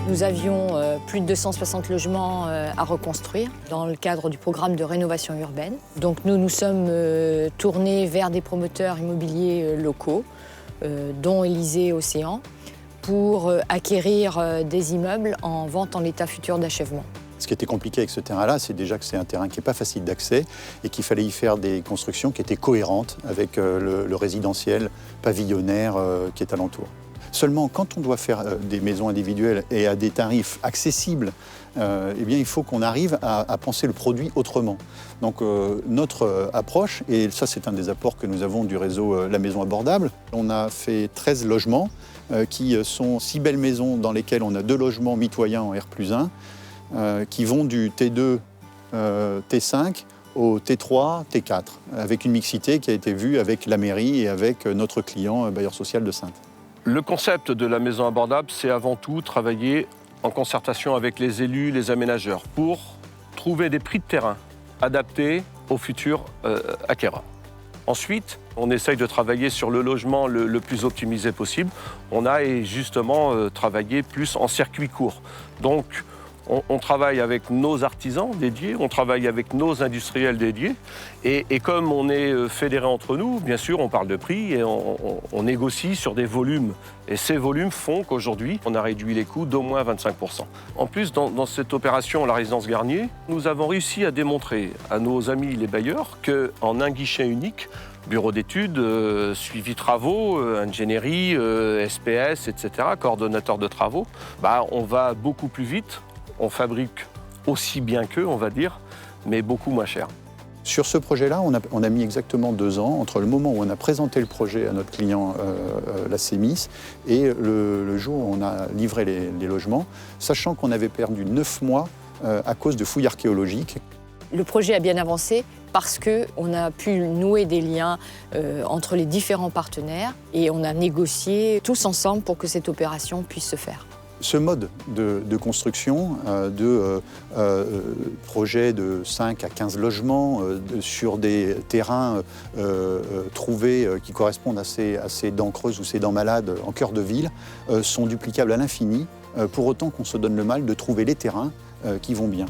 Nous avions plus de 260 logements à reconstruire dans le cadre du programme de rénovation urbaine. Donc nous nous sommes tournés vers des promoteurs immobiliers locaux, dont Élysée Océan, pour acquérir des immeubles en vente en état futur d'achèvement. Ce qui était compliqué avec ce terrain-là, c'est déjà que c'est un terrain qui n'est pas facile d'accès et qu'il fallait y faire des constructions qui étaient cohérentes avec le résidentiel pavillonnaire qui est alentour. Seulement, quand on doit faire des maisons individuelles et à des tarifs accessibles, eh bien, il faut qu'on arrive à penser le produit autrement. Donc notre approche, et ça c'est un des apports que nous avons du réseau La Maison Abordable, on a fait 13 logements qui sont 6 belles maisons dans lesquelles on a 2 logements mitoyens en R+1, qui vont du T2, T5 au T3, T4, avec une mixité qui a été vue avec la mairie et avec notre client bailleur social de Saintes. Le concept de la maison abordable, c'est avant tout travailler en concertation avec les élus, les aménageurs, pour trouver des prix de terrain adaptés aux futurs acquéreurs. Ensuite, on essaye de travailler sur le logement le plus optimisé possible. On a justement travaillé plus en circuit court. Donc, on travaille avec nos artisans dédiés, on travaille avec nos industriels dédiés. Et comme on est fédérés entre nous, bien sûr, on parle de prix et on négocie sur des volumes. Et ces volumes font qu'aujourd'hui, on a réduit les coûts d'au moins 25%. En plus, dans cette opération, la résidence Garnier, nous avons réussi à démontrer à nos amis les bailleurs qu'en un guichet unique, bureau d'études, suivi travaux, ingénierie, SPS, etc., coordonnateur de travaux, on va beaucoup plus vite. On fabrique aussi bien qu'eux, on va dire, mais beaucoup moins cher. Sur ce projet-là, on a mis exactement 2 ans entre le moment où on a présenté le projet à notre client, la CEMIS, et le jour où on a livré les logements, sachant qu'on avait perdu 9 mois à cause de fouilles archéologiques. Le projet a bien avancé parce qu'on a pu nouer des liens entre les différents partenaires et on a négocié tous ensemble pour que cette opération puisse se faire. Ce mode de construction, de projet de 5 à 15 logements sur des terrains trouvés qui correspondent à ces dents creuses ou ces dents malades en cœur de ville, sont duplicables à l'infini, pour autant qu'on se donne le mal de trouver les terrains qui vont bien.